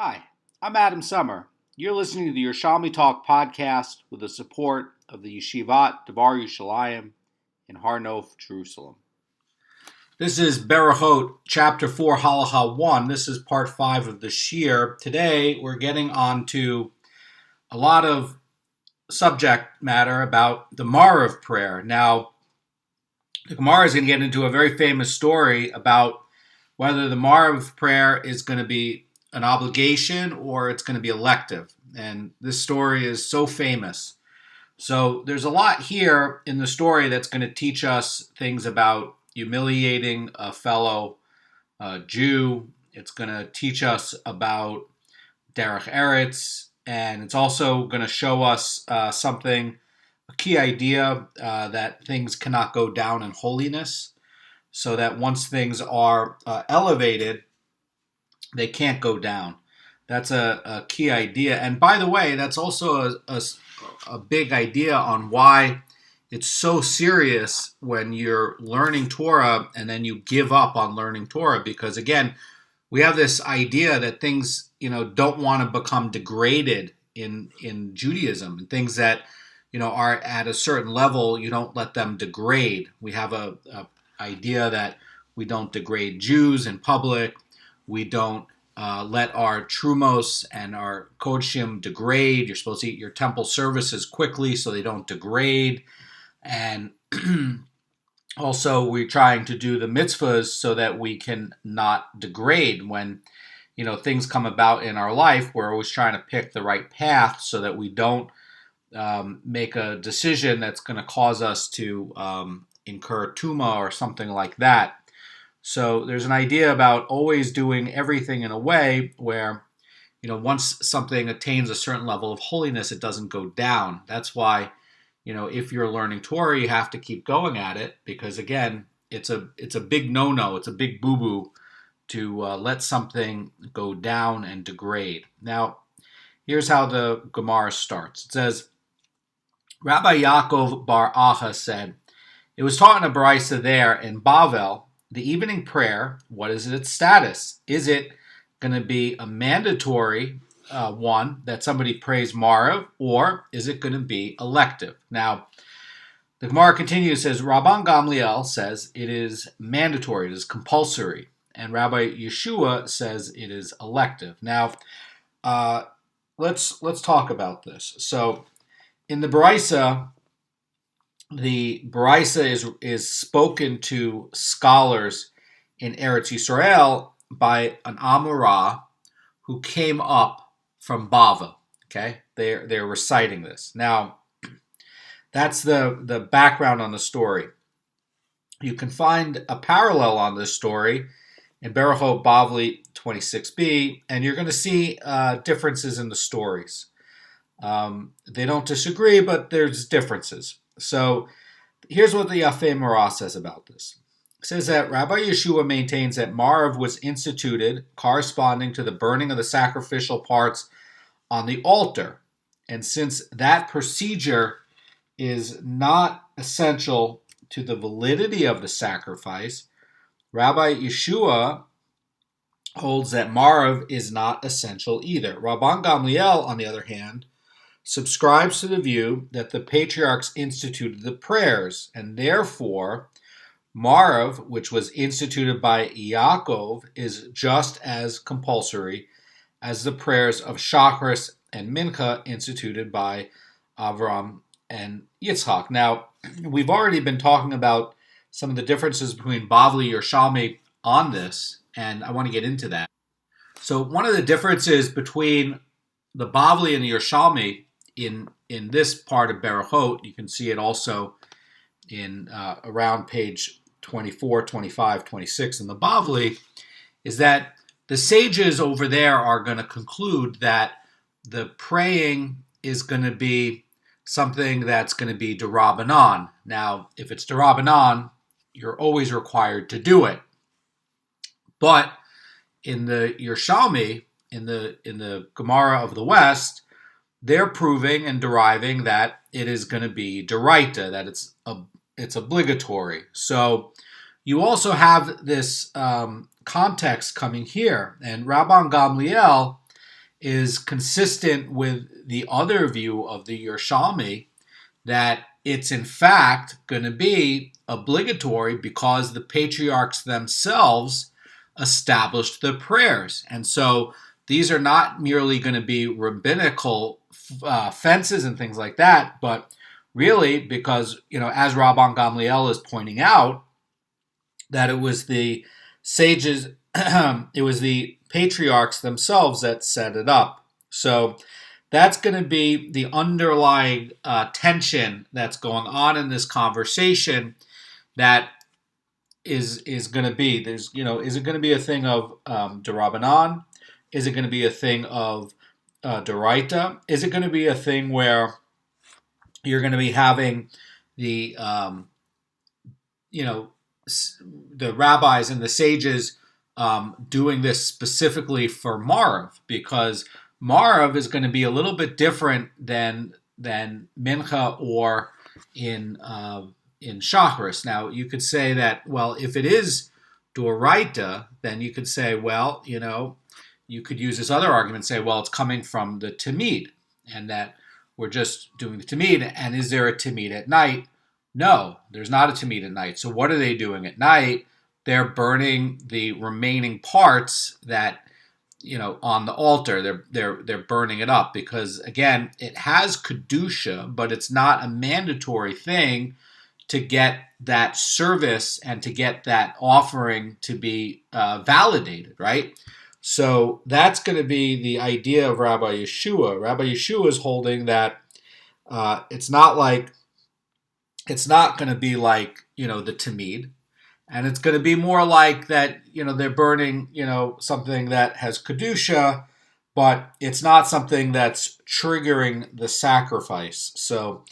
Hi, I'm Adam Summer. You're listening to the Yerushalmi Talk podcast with the support of the Yeshivat Devar Yerushalayim in Har Nof, Jerusalem. This is Berechot, chapter 4, Halacha 1. This is part 5 of the shiur. Today, we're getting on to a lot of subject matter about the Maariv prayer. Now, the Gemara is going to get into a very famous story about whether the Maariv prayer is going to be an obligation or it's going to be elective. And this story is so famous. So there's a lot here in the story that's going to teach us things about humiliating a fellow Jew. It's going to teach us about derech eretz, and it's also going to show us a key idea that things cannot go down in holiness, so that once things are elevated, they can't go down. That's a key idea. And by the way, that's also a big idea on why it's so serious when you're learning Torah and then you give up on learning Torah. Because again, we have this idea that things, don't want to become degraded in Judaism, and things that, are at a certain level, you don't let them degrade. We have a idea that we don't degrade Jews in public. We don't let our trumos and our kodshim degrade. You're supposed to eat your temple services quickly so they don't degrade. And also, we're trying to do the mitzvahs so that we can not degrade. When, things come about in our life, we're always trying to pick the right path so that we don't make a decision that's going to cause us to incur tuma or something like that. So there's an idea about always doing everything in a way where, once something attains a certain level of holiness, it doesn't go down. That's why, if you're learning Torah, you have to keep going at it, because again, it's a big no-no, it's a big boo-boo to let something go down and degrade. Now, here's how the Gemara starts. It says, Rabbi Yaakov bar Acha said, it was taught in a Beraisa there in Bavel, the evening prayer, what is its status? Is it going to be a mandatory one that somebody prays Maariv, or is it going to be elective? Now, the Gemara continues, says, Rabban Gamliel says it is mandatory, it is compulsory, and Rabbi Yeshua says it is elective. Now, let's talk about this. So, in the Beraisa is spoken to scholars in Eretz Yisrael by an Amorah who came up from Bavel. Okay, they're reciting this. Now, that's the background on the story. You can find a parallel on this story in Berechot Bavli 26b, and you're going to see differences in the stories. They don't disagree, but there's differences. So here's what the Yafei Marah says about this. It says that Rabbi Yeshua maintains that Maariv was instituted corresponding to the burning of the sacrificial parts on the altar. And since that procedure is not essential to the validity of the sacrifice, Rabbi Yeshua holds that Maariv is not essential either. Rabban Gamliel, on the other hand, subscribes to the view that the patriarchs instituted the prayers, and therefore Maariv, which was instituted by Yaakov, is just as compulsory as the prayers of Shacharis and Mincha instituted by Avram and Yitzchak. Now, we've already been talking about some of the differences between Bavli and Yerushalmi on this, and I want to get into that. So one of the differences between the Bavli and the Yerushalmi in this part of Berechot, you can see it also in around page 24, 25, 26 in the Bavli, is that the sages over there are going to conclude that the praying is going to be something that's going to be d'Rabbanan. Now, if it's d'Rabbanan, you're always required to do it. But in the Yerushalmi, in the Gemara of the West, they're proving and deriving that it is going to be d'oraita, that it's obligatory. So you also have this context coming here, and Rabban Gamliel is consistent with the other view of the Yerushalmi, that it's in fact going to be obligatory because the patriarchs themselves established the prayers. And so these are not merely going to be rabbinical fences and things like that, but really because, as Rabban Gamliel is pointing out, that it was the sages, it was the patriarchs themselves that set it up. So that's going to be the underlying tension that's going on in this conversation. That is going to be, is it going to be a thing of D'Rabbanan? Is it going to be a thing of D'Oraita? Is it going to be a thing where you're going to be having the the rabbis and the sages doing this specifically for Maariv, because Maariv is going to be a little bit different than Mincha or in Shacharis. Now, you could say that, well, if it is D'Oraita, then you could say, well, you could use this other argument and say, well, it's coming from the Tamid, and that we're just doing the Tamid, and is there a Tamid at night? No, there's not a Tamid at night. So what are they doing at night? They're burning the remaining parts that, on the altar. They're burning it up because, again, it has kedusha, but it's not a mandatory thing to get that service and to get that offering to be validated, right? So that's going to be the idea of Rabbi Yeshua. Rabbi Yeshua is holding that it's not going to be like, the Tamid. And it's going to be more like that, they're burning, something that has Kedusha, but it's not something that's triggering the sacrifice. So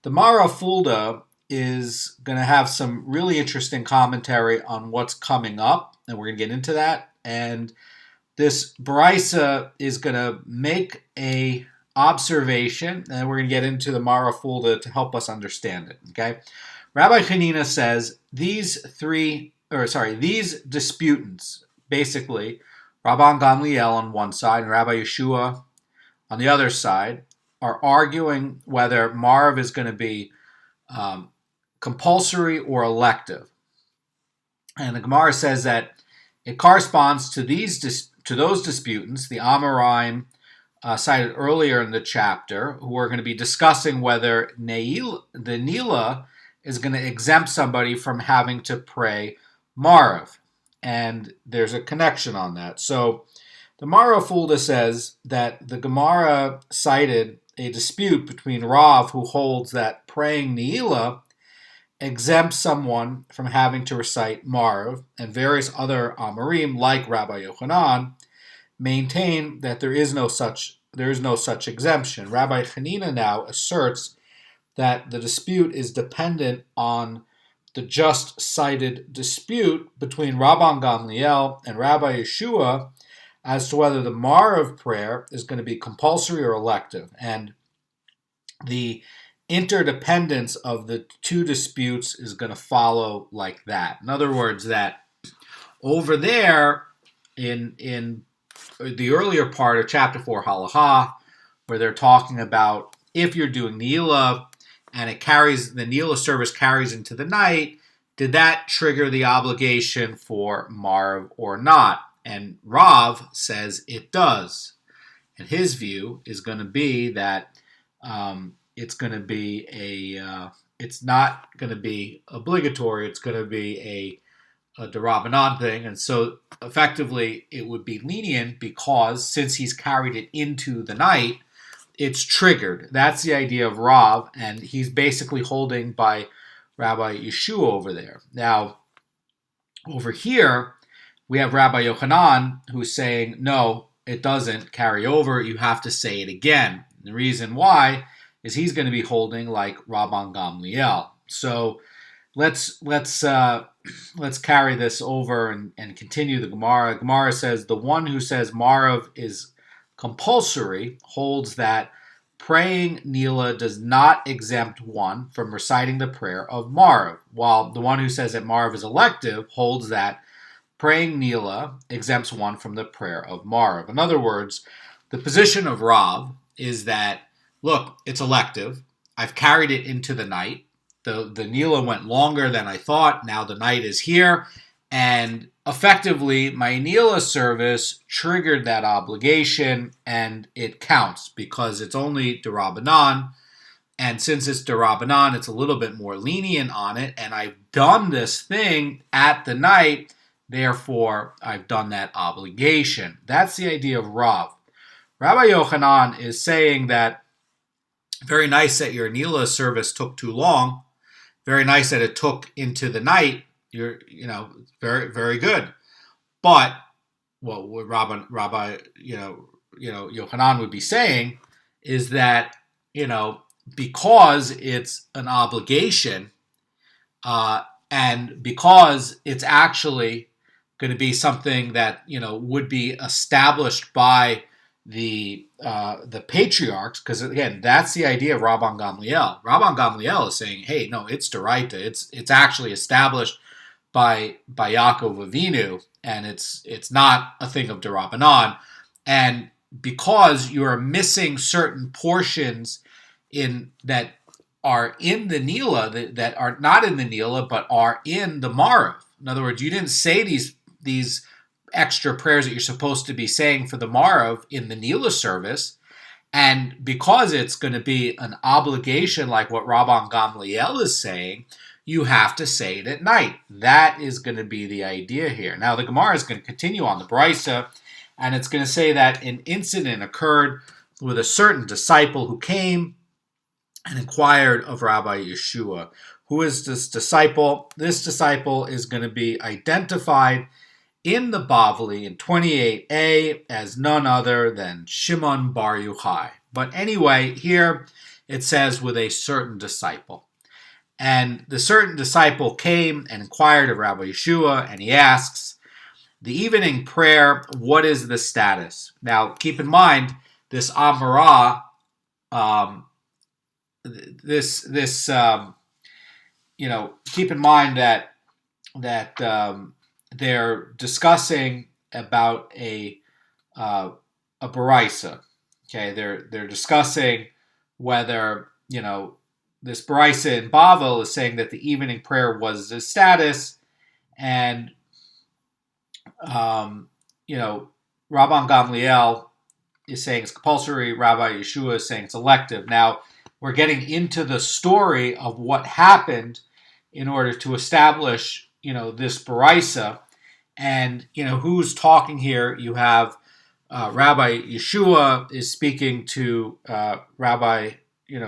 the Mara Fulda is going to have some really interesting commentary on what's coming up, and we're going to get into that. And this Baraisa is going to make a observation, and we're going to get into the Mara Fulda to help us understand it, okay? Rabbi Hanina says these disputants, basically, Rabban Gamliel on one side and Rabbi Yeshua on the other side, are arguing whether Maariv is going to be compulsory or elective. And the Gemara says that it corresponds to those disputants, the Amoraim cited earlier in the chapter, who are going to be discussing whether the Nila is going to exempt somebody from having to pray Maariv. And there's a connection on that. So the Mara Fulda says that the Gemara cited a dispute between Rav, who holds that praying Ne'ilah exempts someone from having to recite Maariv, and various other Amorim, like Rabbi Yochanan, maintain that there is no such exemption. Rabbi Hanina now asserts that the dispute is dependent on the just cited dispute between Rabban Gamliel and Rabbi Yeshua as to whether the Maariv prayer is going to be compulsory or elective. And the interdependence of the two disputes is going to follow like that. In other words, that over there in the earlier part of chapter 4 Halacha, where they're talking about if you're doing Ne'ilah and the Ne'ilah service carries into the night, did that trigger the obligation for Maariv or not? And Rav says it does. And his view is going to be that it's not going to be obligatory. It's going to be a D'Rabbanan thing. And so effectively it would be lenient because since he's carried it into the night, it's triggered. That's the idea of Rav, and he's basically holding by Rabbi Yeshua over there. Now, over here, we have Rabbi Yochanan who's saying, no, it doesn't carry over. You have to say it again. The reason why is he's going to be holding like Rabban Gamliel. So let's carry this over and continue the Gemara. Gemara says the one who says Maariv is compulsory holds that praying Ne'ilah does not exempt one from reciting the prayer of Maariv, while the one who says that Maariv is elective holds that praying Ne'ilah exempts one from the prayer of Maariv. In other words, the position of Rav is that, look, it's elective. I've carried it into the night. The Nila went longer than I thought. Now the night is here. And effectively, my Nila service triggered that obligation, and it counts because it's only D'Rabbanan. And since it's D'Rabbanan, it's a little bit more lenient on it. And I've done this thing at the night. Therefore, I've done that obligation. That's the idea of Rav. Rabbi Yochanan is saying that very nice that your Nila service took too long. Very nice that it took into the night. Very, very good. But what Rabbi Yochanan would be saying is that, because it's an obligation, and because it's actually going to be something that would be established by the patriarchs, because again, that's the idea of Rabban Gamliel. Rabban Gamliel is saying, hey, no, it's Doraita. It's actually established by Yaakov Avinu, and it's not a thing of D'Rabbanan. And because you are missing certain portions in that are in the Nila that are not in the Nila but are in the Maariv. In other words, you didn't say these extra prayers that you're supposed to be saying for the Maariv in the Nila service, and because it's going to be an obligation like what Rabban Gamliel is saying, you have to say it at night. That is going to be the idea here. Now the Gemara is going to continue on the Brisa, and it's going to say that an incident occurred with a certain disciple who came and inquired of Rabbi Yeshua. Who is this disciple? This disciple is going to be identified in the Bavli in 28a as none other than Shimon Bar Yochai. But anyway, here it says with a certain disciple. And the certain disciple came and inquired of Rabbi Yeshua, and he asks, the evening prayer, what is the status? Now, keep in mind, this Amarah, keep in mind that they're discussing about a Baraisa. Okay, they're discussing whether this Baraisa in Bavel is saying that the evening prayer was the status, and Rabban Gamliel is saying it's compulsory. Rabbi Yeshua is saying it's elective. Now we're getting into the story of what happened in order to establish this Baraisa, and who's talking here. You have Rabbi Yeshua is speaking to Rabbi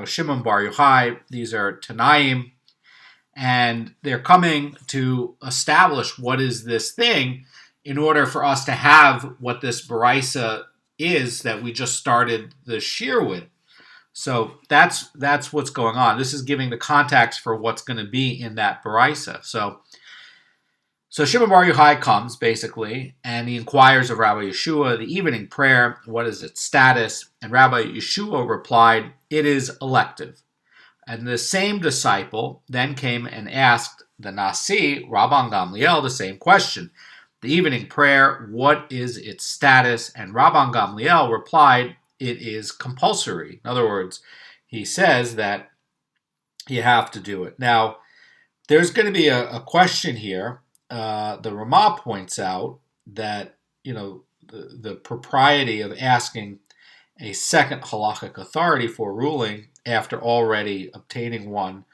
Shimon Bar Yochai. These are Tanaim, and they're coming to establish what is this thing in order for us to have what this Baraisa is that we just started the shir with. So that's what's going on. This is giving the context for what's going to be in that Baraisa. So Shimon Bar Yochai comes, basically, and he inquires of Rabbi Yeshua, the evening prayer, what is its status? And Rabbi Yeshua replied, it is elective. And the same disciple then came and asked the Nasi, Rabban Gamliel, the same question. The evening prayer, what is its status? And Rabban Gamliel replied, it is compulsory. In other words, he says that you have to do it. Now, there's going to be a question here. The Ramah points out that, the propriety of asking a second halachic authority for ruling after already obtaining one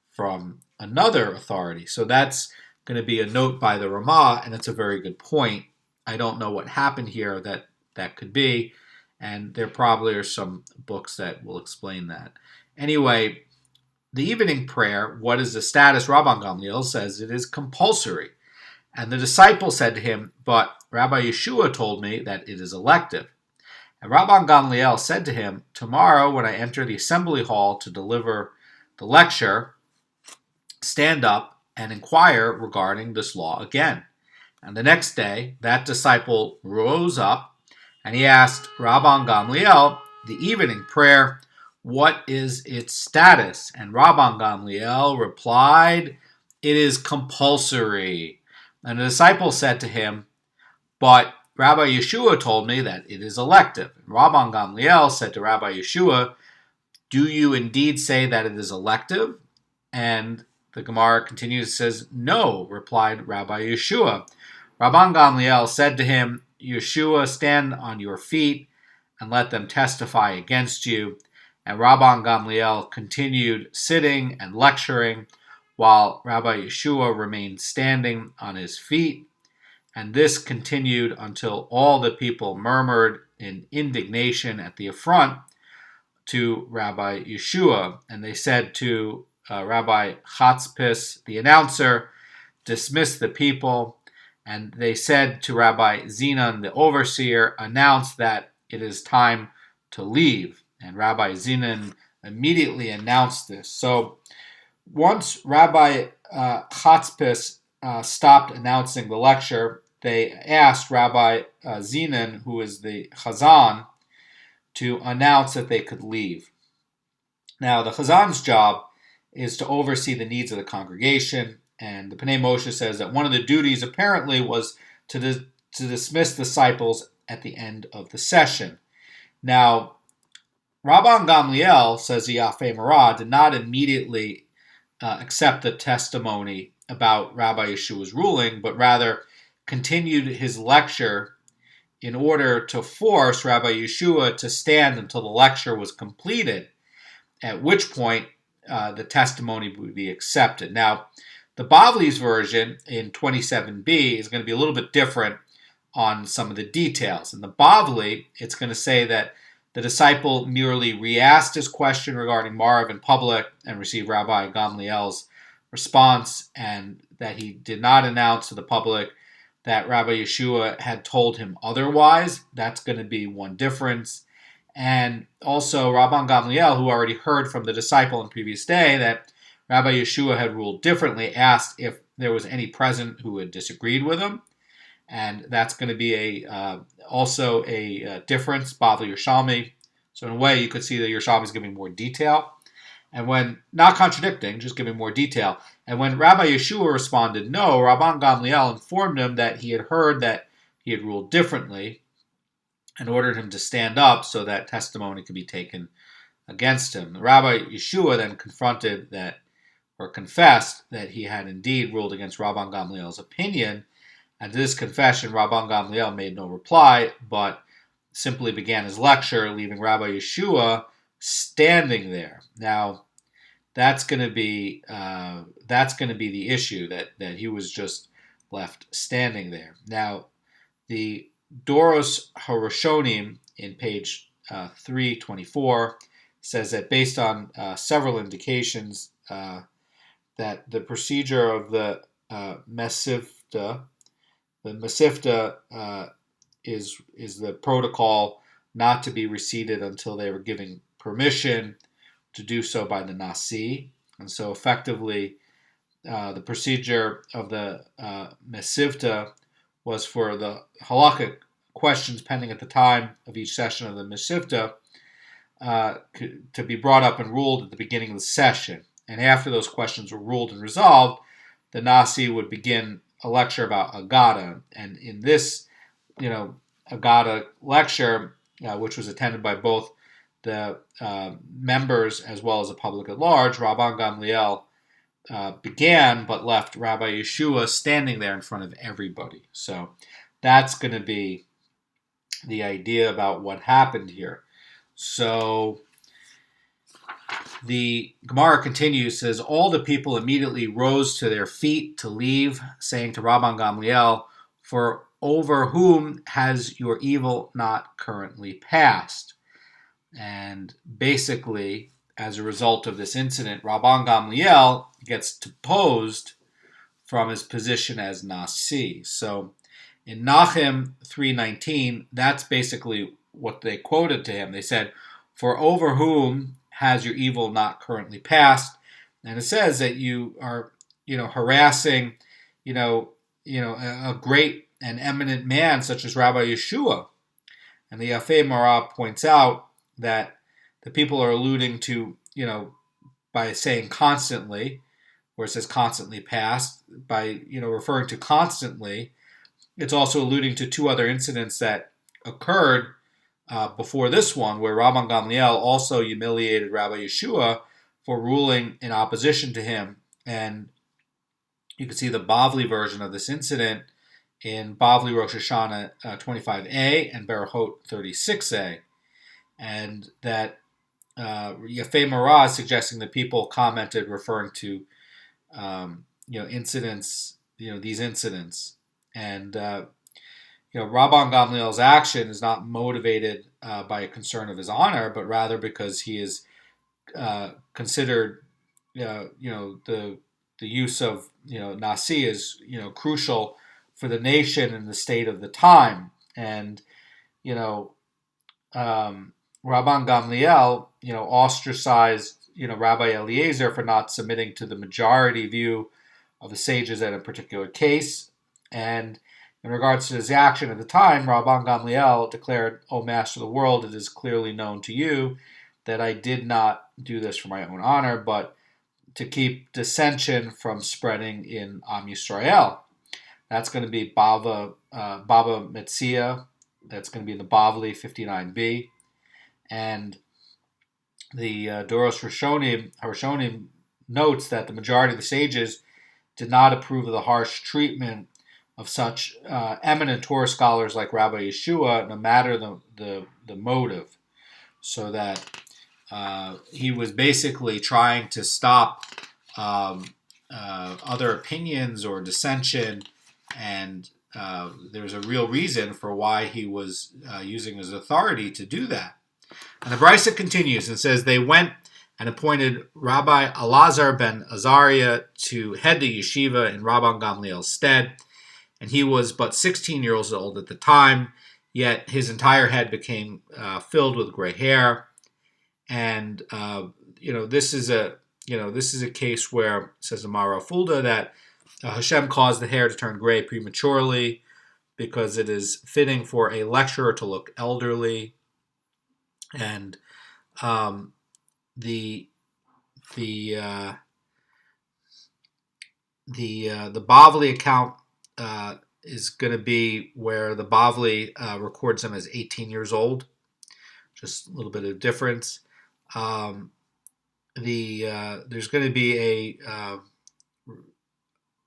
from another authority. So that's going to be a note by the Ramah, and it's a very good point. I don't know what happened here that could be, and there probably are some books that will explain that. Anyway, the evening prayer, what is the status? Rabban Gamliel says it is compulsory. And the disciple said to him, but Rabbi Yeshua told me that it is elective. And Rabban Gamliel said to him, tomorrow when I enter the assembly hall to deliver the lecture, stand up and inquire regarding this law again. And the next day, that disciple rose up and he asked Rabban Gamliel, the evening prayer, what is its status? And Rabban Gamliel replied, it is compulsory. And the disciple said to him, but Rabbi Yeshua told me that it is elective. And Rabban Gamliel said to Rabbi Yeshua, do you indeed say that it is elective? And the Gemara continues, says, no, replied Rabbi Yeshua. Rabban Gamliel said to him, Yeshua, stand on your feet and let them testify against you. And Rabban Gamliel continued sitting and lecturing while Rabbi Yeshua remained standing on his feet. And this continued until all the people murmured in indignation at the affront to Rabbi Yeshua. And they said to Rabbi Chatzpis, the announcer, dismiss the people. And they said to Rabbi Zinon, the overseer, announce that it is time to leave. And Rabbi Zinon immediately announced this. So once Rabbi Chatzpis stopped announcing the lecture, they asked Rabbi Zinon, who is the Chazan, to announce that they could leave. Now, the Chazan's job is to oversee the needs of the congregation, and the Pnei Moshe says that one of the duties apparently was to dismiss disciples at the end of the session. Now, Rabban Gamliel, says the Yafei Marah, did not immediately accept the testimony about Rabbi Yeshua's ruling, but rather continued his lecture in order to force Rabbi Yeshua to stand until the lecture was completed, at which point the testimony would be accepted. Now, the Bavli's version in 27b is going to be a little bit different on some of the details. In the Bavli, it's going to say that the disciple merely re-asked his question regarding Maariv in public and received Rabbi Gamliel's response, and that he did not announce to the public that Rabbi Yeshua had told him otherwise. That's going to be one difference. And also Rabban Gamliel, who already heard from the disciple in the previous day that Rabbi Yeshua had ruled differently, asked if there was any present who had disagreed with him. And that's going to be also a difference, Bavli Yerushalmi. So in a way, you could see that Yerushalmi is giving more detail. And when, not contradicting, just giving more detail. And when Rabbi Yeshua responded no, Rabban Gamliel informed him that he had heard that he had ruled differently and ordered him to stand up so that testimony could be taken against him. Rabbi Yeshua then confronted that, or confessed that he had indeed ruled against Rabban Gamliel's opinion. And to this confession, Rabban Gamliel made no reply, but simply began his lecture, leaving Rabbi Yeshua standing there. Now, that's going to be the issue, that he was just left standing there. Now, the Doros Haroshonim in page 324 says that based on several indications that the procedure of the Mesivta, is the protocol not to be reseated until they were given permission to do so by the Nasi. And so effectively, the procedure of the Mesivta was for the halachic questions pending at the time of each session of the Mesivta to be brought up and ruled at the beginning of the session. And after those questions were ruled and resolved, the Nasi would begin a lecture about Agada. And in this, Agada lecture, which was attended by both the members as well as the public at large, Rabban Gamliel began, but left Rabbi Yeshua standing there in front of everybody. So that's going to be the idea about what happened here. So the Gemara continues, says, all the people immediately rose to their feet to leave, saying to Rabban Gamliel, for over whom has your evil not currently passed? And basically, as a result of this incident, Rabban Gamliel gets deposed from his position as Nasi. So in Nachem 3:19, that's basically what they quoted to him. They said, for over whom has your evil not currently passed? And it says that you are, harassing, a great and eminent man such as Rabbi Yeshua. And the Yafei Marah points out that the people are alluding to, by saying constantly, where it says constantly past, by, referring to constantly, it's also alluding to two other incidents that occurred before this one, where Rabban Gamliel also humiliated Rabbi Yeshua for ruling in opposition to him. And you can see the Bavli version of this incident in Bavli Rosh Hashanah 25a and Berechot 36a. And that Yafei Marah is suggesting that people commented referring to incidents, these incidents. And Rabban Gamliel's action is not motivated by a concern of his honor, but rather because he is considered, the use of Nasi is crucial for the nation and the state of the time, and Rabban Gamliel ostracized Rabbi Eliezer for not submitting to the majority view of the sages in a particular case, and in regards to his action at the time, Rabban Gamliel declared, "O Master of the world, it is clearly known to you that I did not do this for my own honor, but to keep dissension from spreading in Am Yisrael." That's going to be Baba Metzia. That's going to be in the Bavli 59b. And the Doros Rishonim notes that the majority of the sages did not approve of the harsh treatment of such eminent Torah scholars like Rabbi Yeshua, no matter the motive. So that he was basically trying to stop other opinions or dissension, and there's a real reason for why he was using his authority to do that. And the Brisa continues and says, they went and appointed Rabbi Elazar ben Azariah to head the yeshiva in Rabban Gamliel's stead, and he was but 16 years old at the time, yet his entire head became filled with gray hair. And this is a case where, says the Mara Fulda, that Hashem caused the hair to turn gray prematurely because it is fitting for a lecturer to look elderly. And the Bavli account is going to be where the Bavli records him as 18 years old. Just a little bit of difference. There's going to be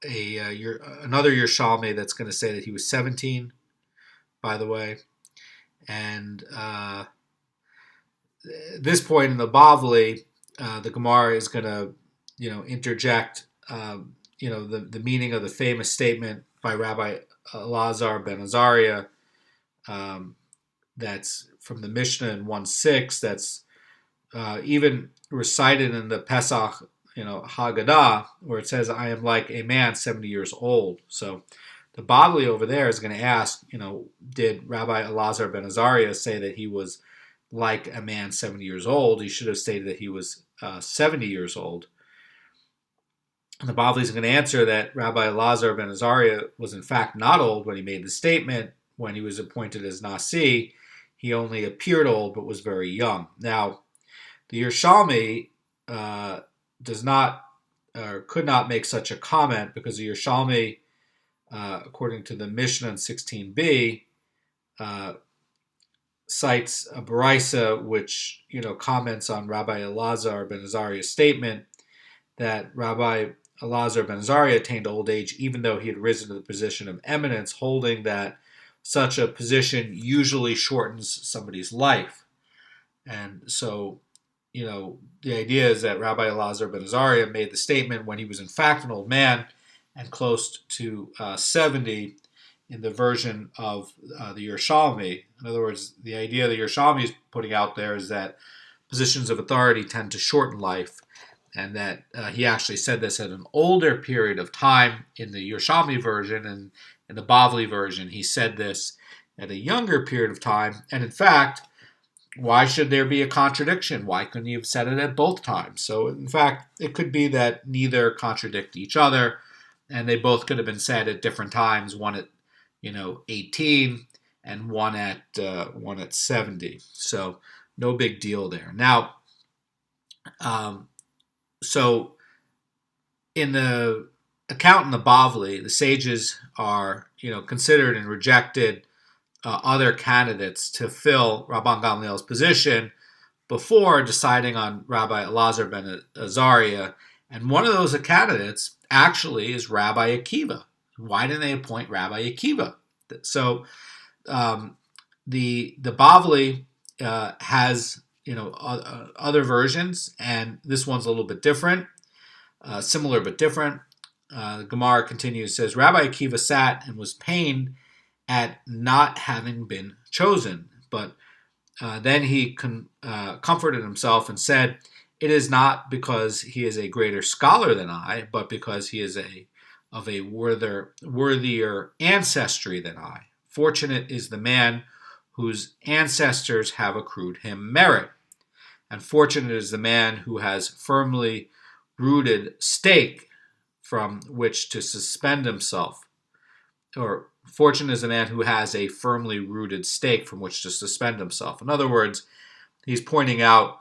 another Yerushalmi that's going to say that he was 17, by the way. And at this point in the Bavli, the Gemara is going to, interject, the meaning of the famous statement by Rabbi Elazar ben Azariah, that's from the Mishnah in 1:6, that's even recited in the Pesach, Haggadah, where it says, "I am like a man 70 years old." So the Bavli over there is going to ask, did Rabbi Elazar ben Azariah say that he was like a man 70 years old? He should have stated that he was 70 years old. And the Bavli is going to answer that Rabbi Elazar ben Azariah was in fact not old when he made the statement. When he was appointed as Nasi, he only appeared old but was very young. Now, the Yerushalmi does not or could not make such a comment because the Yerushalmi, according to the Mishnah in 16b, cites a Beraisa which comments on Rabbi Elazar ben Azariah's statement that Rabbi Elazar ben Azariah attained old age even though he had risen to the position of eminence, holding that such a position usually shortens somebody's life. And so, the idea is that Rabbi Elazar ben Azariah made the statement when he was in fact an old man and close to 70 in the version of the Yerushalmi. In other words, the idea the Yerushalmi is putting out there is that positions of authority tend to shorten life, and that he actually said this at an older period of time in the Yerushalmi version, and in the Bavli version he said this at a younger period of time. And in fact, why should there be a contradiction? Why couldn't he have said it at both times? So in fact, it could be that neither contradict each other, and they both could have been said at different times, one at 18 and one at 70. So no big deal there. Now, so in the account in the Bavli, the sages are, considered and rejected other candidates to fill Rabban Gamliel's position before deciding on Rabbi Elazar ben Azariah. And one of those candidates actually is Rabbi Akiva. Why didn't they appoint Rabbi Akiva? So the Bavli has other versions, and this one's a little bit different, similar but different. The Gemara continues, says, Rabbi Akiva sat and was pained at not having been chosen, but then he comforted himself and said, it is not because he is a greater scholar than I, but because he is of a worthier ancestry than I. Fortunate is the man whose ancestors have accrued him merit, and fortunate is the man who has firmly rooted stake from which to suspend himself, or fortunate is the man who has a firmly rooted stake from which to suspend himself. In other words, he's pointing out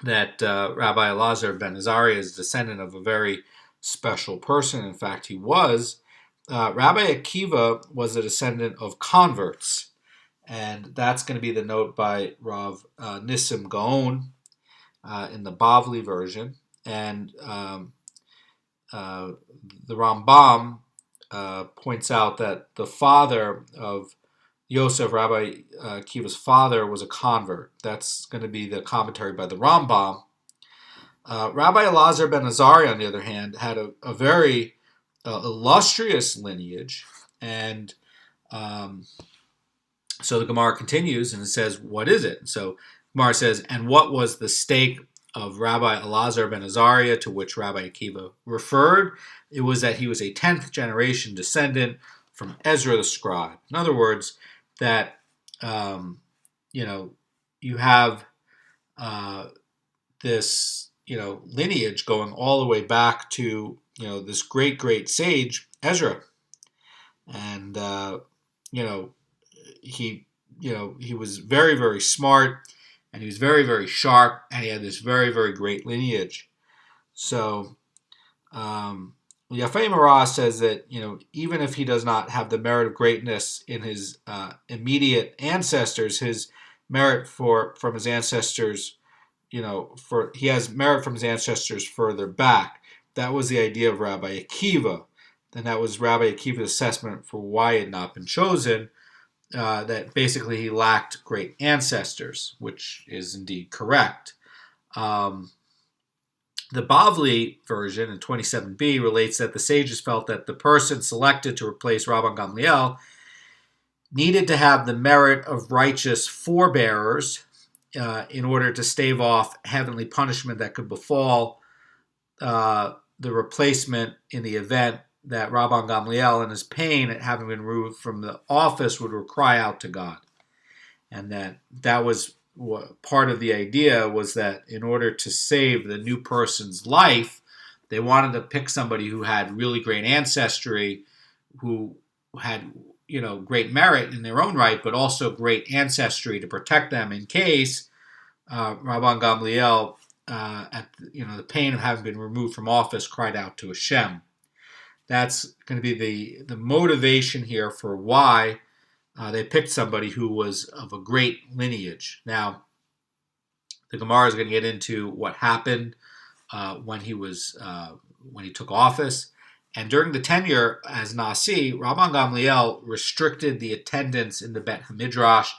that Rabbi Elazar ben Azariah is a descendant of a very special person. In fact, he was. Rabbi Akiva was a descendant of converts, and that's going to be the note by Rav Nissim Goan in the Bavli version. And the Rambam points out that the father of Yosef, Rabbi Akiva's father, was a convert. That's going to be the commentary by the Rambam. Rabbi Elazar ben Azariah, on the other hand, had a very illustrious lineage, and so the Gemara continues and it says, what is it? So Gemara says, and what was the stake of Rabbi Elazar ben Azariah to which Rabbi Akiva referred? It was that he was a 10th generation descendant from Ezra the scribe. In other words, that you have this lineage going all the way back to this great sage Ezra, and he was very, very smart, and he was very, very sharp, and he had this very, very great lineage. So Yafei Marah says that even if he does not have the merit of greatness in his immediate ancestors, his merit from his ancestors, he has merit from his ancestors further back. That was the idea of Rabbi Akiva, and that was Rabbi Akiva's assessment for why he had not been chosen. That basically he lacked great ancestors, which is indeed correct. The Bavli version in 27b relates that the sages felt that the person selected to replace Rabban Gamliel needed to have the merit of righteous forebearers in order to stave off heavenly punishment that could befall the replacement in the event that Rabban Gamliel, in his pain at having been removed from the office, would cry out to God. And that was part of the idea, was that in order to save the new person's life, they wanted to pick somebody who had really great ancestry, who had great merit in their own right, but also great ancestry to protect them in case Rabban Gamliel, at the pain of having been removed from office, cried out to Hashem. That's going to be the motivation here for why they picked somebody who was of a great lineage. Now, the Gemara is going to get into what happened when he took office. And during the tenure as Nasi, Rabban Gamliel restricted the attendance in the Bet HaMidrash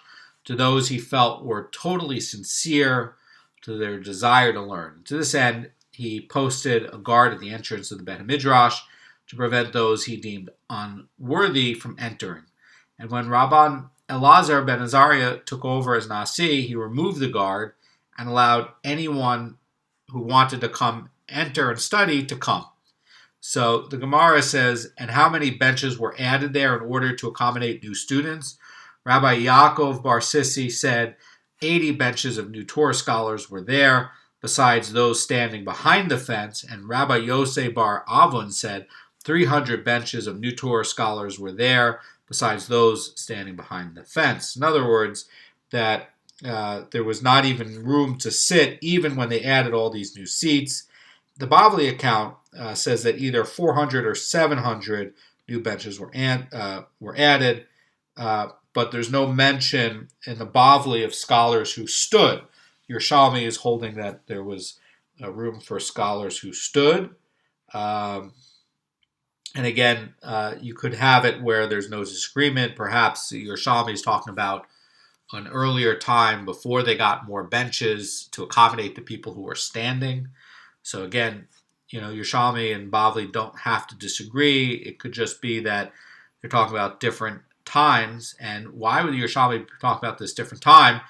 to those he felt were totally sincere to their desire to learn. To this end, he posted a guard at the entrance of the Bet HaMidrash to prevent those he deemed unworthy from entering. And when Rabban Elazar ben Azariah took over as Nasi, he removed the guard and allowed anyone who wanted to come enter and study to come. So the Gemara says, and how many benches were added there in order to accommodate new students? Rabbi Yaakov Bar Sissi said 80 benches of new Torah scholars were there, besides those standing behind the fence, and Rabbi Yosef Bar Avon said 300 benches of new Torah scholars were there, besides those standing behind the fence. In other words, that there was not even room to sit, even when they added all these new seats. The Bavli account says that either 400 or 700 new benches were added, but there's no mention in the Bavli of scholars who stood. Yerushalmi is holding that there was room for scholars who stood. And again, you could have it where there's no disagreement. Perhaps Yerushalmi is talking about an earlier time before they got more benches to accommodate the people who were standing. So again, Yerushalmi and Bavli don't have to disagree. It could just be that you're talking about different times. And why would Yerushalmi talk about this different time?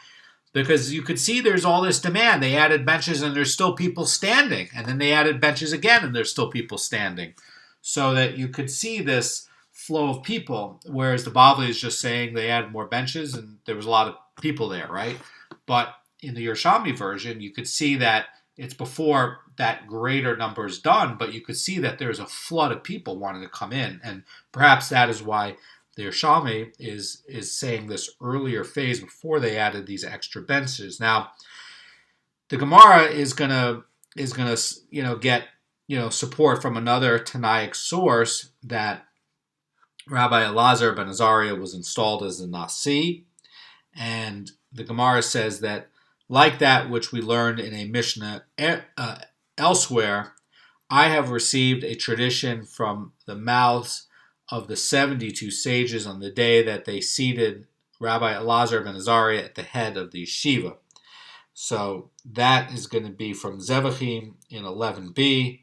Because you could see there's all this demand. They added benches and there's still people standing. And then they added benches again and there's still people standing. So that you could see this flow of people, whereas the Bavli is just saying they added more benches and there was a lot of people there, right? But in the Yerushalmi version, you could see that it's before that greater number is done, but you could see that there's a flood of people wanting to come in. And perhaps that is why the Yerushalmi is saying this earlier phase before they added these extra benches. Now, the Gemara is gonna get support from another Tanaic source that Rabbi Elazar ben Azariah was installed as a Nasi, and the Gemara says that, like that which we learned in a Mishnah elsewhere, I have received a tradition from the mouths of the 72 sages on the day that they seated Rabbi Elazar ben Azariah at the head of the yeshiva. So that is going to be from Zevachim in 11b.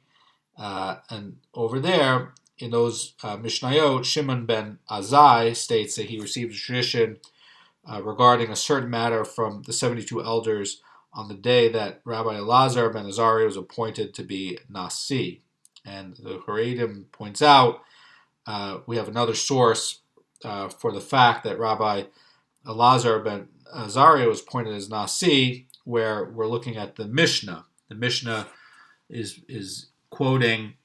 And over there, in those Mishnayot, Shimon ben Azai states that he received a tradition regarding a certain matter from the 72 elders on the day that Rabbi Elazar ben Azariah was appointed to be Nasi. And the Haredim points out, we have another source for the fact that Rabbi Elazar ben Azariah was appointed as Nasi, where we're looking at the Mishnah. The Mishnah is quoting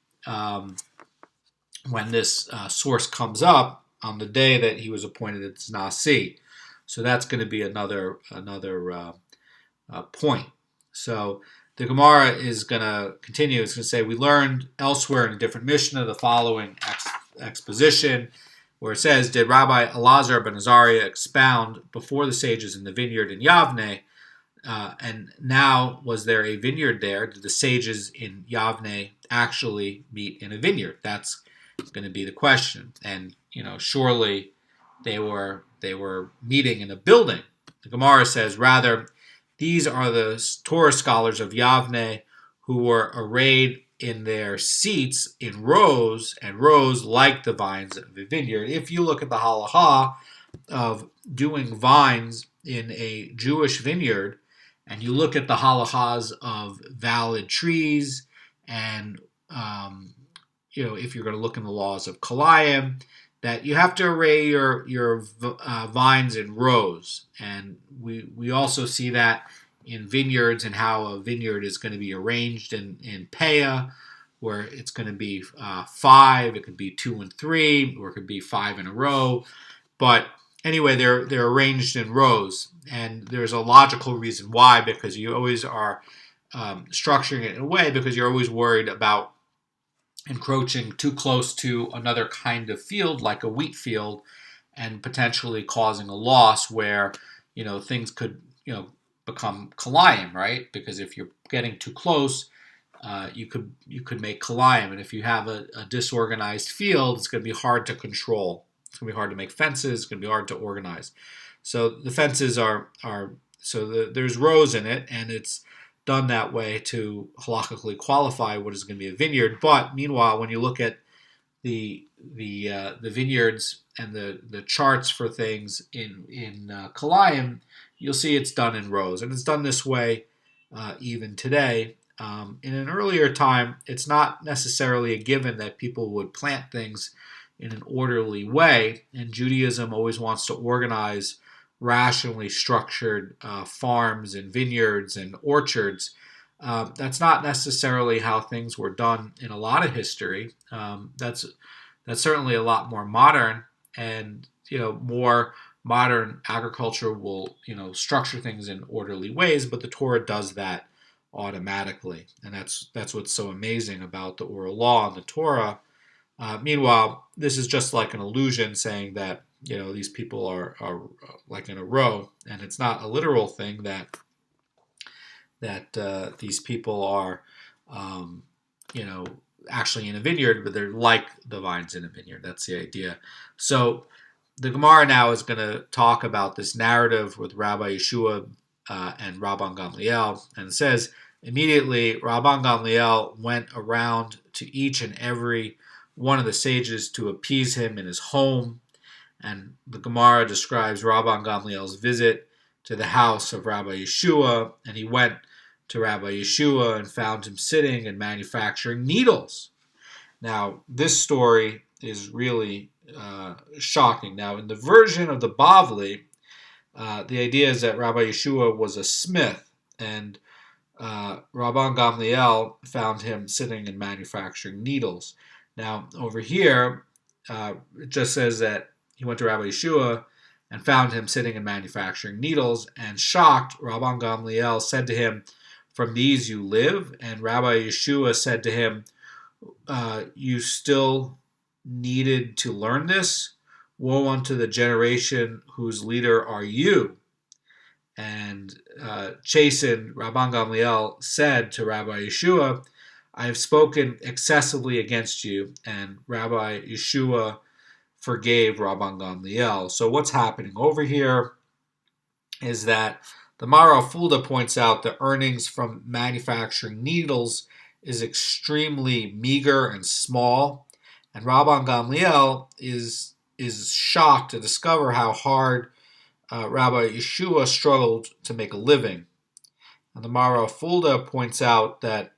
when this source comes up on the day that he was appointed as Nasi. So that's going to be another point. So the Gemara is going to continue. It's going to say, we learned elsewhere in a different Mishnah the following exposition, where it says, did Rabbi Elazar ben Azariah expound before the sages in the vineyard in Yavne? And now, was there a vineyard there? Did the sages in Yavne actually meet in a vineyard? That's going to be the question. And surely they were meeting in a building. The Gemara says, rather, these are the Torah scholars of Yavne who were arrayed in their seats in rows, and rows like the vines of a vineyard. If you look at the halacha of doing vines in a Jewish vineyard, and you look at the halachas of valid trees, and if you're going to look in the laws of Kalayim, that you have to array your vines in rows. And we also see that in vineyards and how a vineyard is going to be arranged in Peah, where it's going to be 5, it could be 2 and 3, or it could be 5 in a row. But anyway, they're arranged in rows, and there's a logical reason why, because you always are structuring it in a way because you're always worried about encroaching too close to another kind of field, like a wheat field, and potentially causing a loss where things could become kalayim, right? Because if you're getting too close, you could make kalayim, and if you have a disorganized field, it's going to be hard to control. It's going to be hard to make fences. It's going to be hard to organize. So the fences there's rows in it, and it's done that way to halachically qualify what is going to be a vineyard. But meanwhile, when you look at the vineyards and the charts for things in Kalayim, you'll see it's done in rows, and it's done this way even today. In an earlier time, it's not necessarily a given that people would plant things in an orderly way, and Judaism always wants to organize rationally structured farms and vineyards and orchards. That's not necessarily how things were done in a lot of history. That's certainly a lot more modern, and more modern agriculture will structure things in orderly ways, but the Torah does that automatically. And that's what's so amazing about the oral law and the Torah. Meanwhile, this is just like an illusion saying that, these people are like in a row, and it's not a literal thing that these people are, actually in a vineyard, but they're like the vines in a vineyard. That's the idea. So the Gemara now is going to talk about this narrative with Rabbi Yeshua and Rabban Gamliel, and it says, immediately Rabban Gamliel went around to each and every one of the sages to appease him in his home. And the Gemara describes Rabban Gamliel's visit to the house of Rabbi Yeshua, and he went to Rabbi Yeshua and found him sitting and manufacturing needles. Now, this story is really shocking. Now, in the version of the Bavli, the idea is that Rabbi Yeshua was a smith, and Rabban Gamliel found him sitting and manufacturing needles. Now, over here, it just says that he went to Rabbi Yeshua and found him sitting and manufacturing needles, and shocked, Rabban Gamliel said to him, "From these you live?" And Rabbi Yeshua said to him, "You still needed to learn this? Woe unto the generation whose leader are you." And chastened, Rabban Gamliel said to Rabbi Yeshua, "I have spoken excessively against you." And Rabbi Yeshua forgave Rabban Gamliel. So what's happening over here is that the Maariv Fulda points out the earnings from manufacturing needles is extremely meager and small, and Rabban Gamliel is shocked to discover how hard Rabbi Yeshua struggled to make a living. And the Maariv Fulda points out that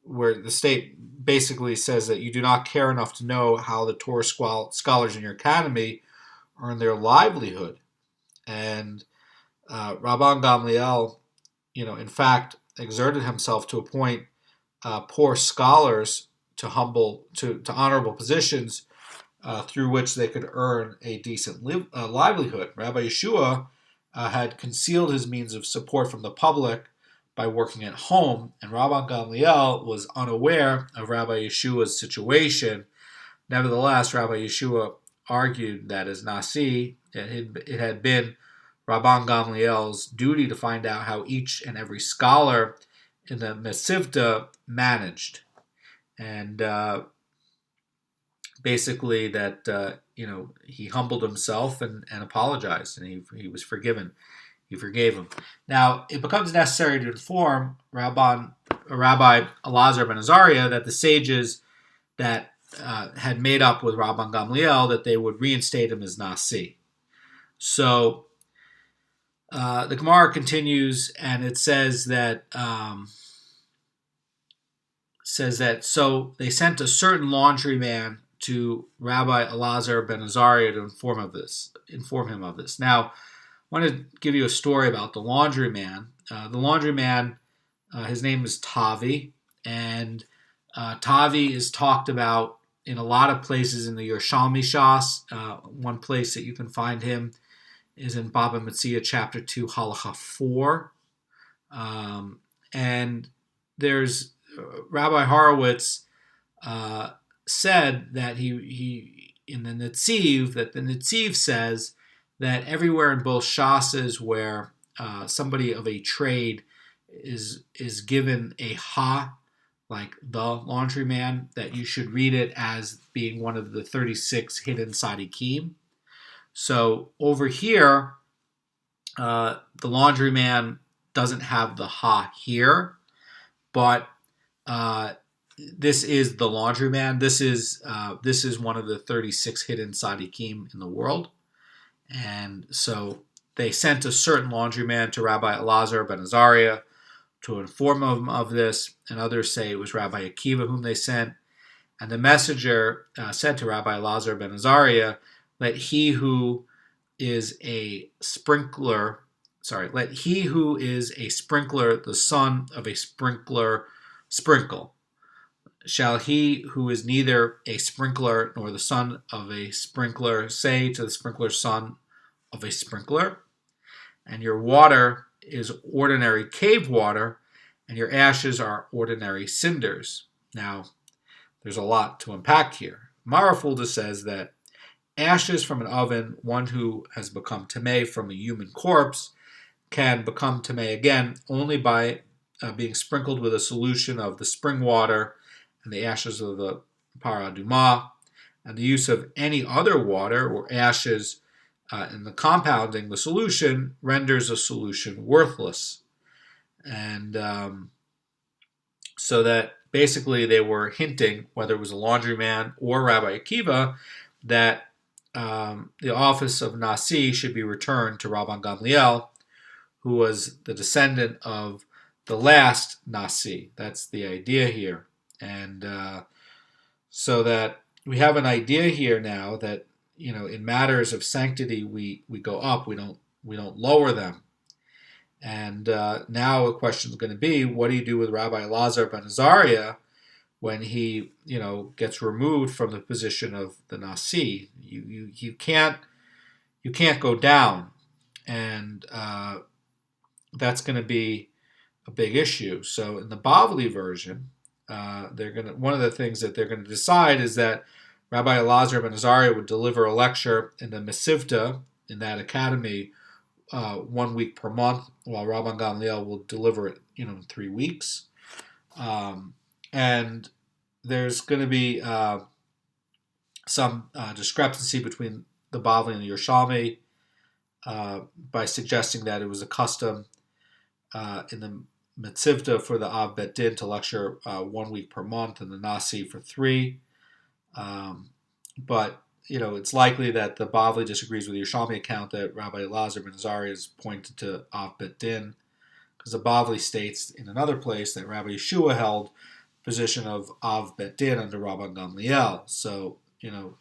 where the state basically says that you do not care enough to know how the Torah scholars in your academy earn their livelihood. And Rabban Gamliel, in fact, exerted himself to appoint poor scholars to honorable positions through which they could earn a decent livelihood. Rabbi Yeshua had concealed his means of support from the public by working at home, and Rabban Gamliel was unaware of Rabbi Yeshua's situation. Nevertheless, Rabbi Yeshua argued that as Nasi, it had been Rabban Gamliel's duty to find out how each and every scholar in the Mesivta managed. And basically that, he humbled himself and apologized, and he was forgiven. He forgave him. Now, it becomes necessary to inform Rabbi Elazar ben Azariah that the sages that had made up with Rabban Gamliel that they would reinstate him as Nasi. So the Gemara continues, and it says that so they sent a certain laundryman to Rabbi Elazar ben Azariah to inform him of this. Now, I want to give you a story about the laundryman. The laundryman, his name is Tavi, and Tavi is talked about in a lot of places in the Yerushalmi Shas. One place that you can find him is in Baba Metzia chapter 2, Halacha 4. And there's Rabbi Horowitz said that he in the Netziv says that everywhere in both shasas where somebody of a trade is given a ha, like the laundryman, that you should read it as being one of the 36 hidden sadikim. So over here, the laundryman doesn't have the ha here, but this is the laundryman. This is one of the 36 hidden sadikim in the world. And so they sent a certain laundryman to Rabbi Elazar ben Azariah to inform him of this, and others say it was Rabbi Akiva whom they sent. And the messenger said to Rabbi Elazar ben Azariah, let he who is a sprinkler, the son of a sprinkler, sprinkle. Shall he who is neither a sprinkler nor the son of a sprinkler say to the sprinkler's son of a sprinkler? And your water is ordinary cave water, and your ashes are ordinary cinders. Now, there's a lot to unpack here. Maariv says that ashes from an oven, one who has become tamei from a human corpse, can become tamei again only by being sprinkled with a solution of the spring water and the ashes of the para aduma, and the use of any other water or ashes in the compounding the solution renders a solution worthless. And so that basically they were hinting, whether it was a laundryman or Rabbi Akiva, that the office of Nasi should be returned to Rabban Gamliel, who was the descendant of the last Nasi. That's the idea here. And so that we have an idea here now that, in matters of sanctity, we go up, we don't lower them. And now the question is going to be, what do you do with Rabbi Elazar ben Azariah when he, gets removed from the position of the Nasi? You can't go down, and that's going to be a big issue. So in the Bavli version, one of the things that they're going to decide is that Rabbi Elazar ben Azariah would deliver a lecture in the Mesivta, in that academy, 1 week per month, while Rabban Gamliel will deliver it, in 3 weeks. And there's going to be some discrepancy between the Bavli and the Yerushalmi by suggesting that it was a custom in the mitzvah for the Av Bet Din to lecture 1 week per month and the Nasi for 3. But it's likely that the Bavli disagrees with the Yerushalmi account that Rabbi Elazar ben Azariah is pointed to Av Bet Din, because the Bavli states in another place that Rabbi Yeshua held the position of Av Bet Din under Rabban Gamliel. So, the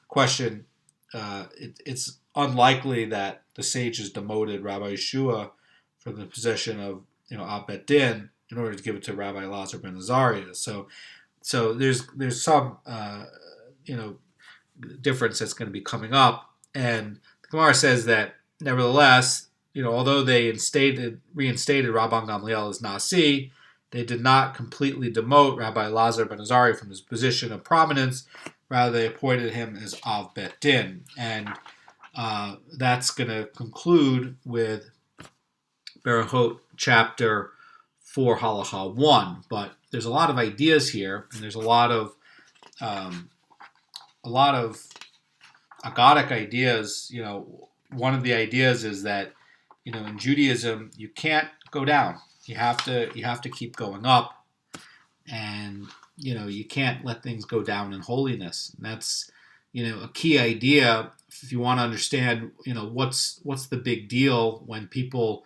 question, it's unlikely that the sages demoted Rabbi Yeshua from the position of Av Bet Din in order to give it to Rabbi Elazar ben Azariah. So there's some difference that's going to be coming up, and the Gemara says that nevertheless, although they reinstated Rabban Gamliel as Nasi, they did not completely demote Rabbi Elazar ben Azariah from his position of prominence. Rather, they appointed him as Av Bet Din, and that's going to conclude with Berechot chapter 4, Halacha 1. But there's a lot of ideas here, and there's a lot of agadic ideas. One of the ideas is that, in Judaism, you can't go down. You have to keep going up, and you can't let things go down in holiness. And that's a key idea if you want to understand what's the big deal when people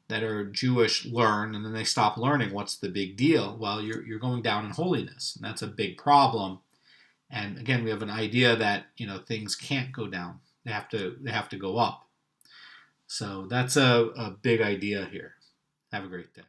that are Jewish learn and then they stop learning. What's the big deal? Well, you're going down in holiness, and that's a big problem. And again, we have an idea that things can't go down; they have to go up. So that's a big idea here. Have a great day.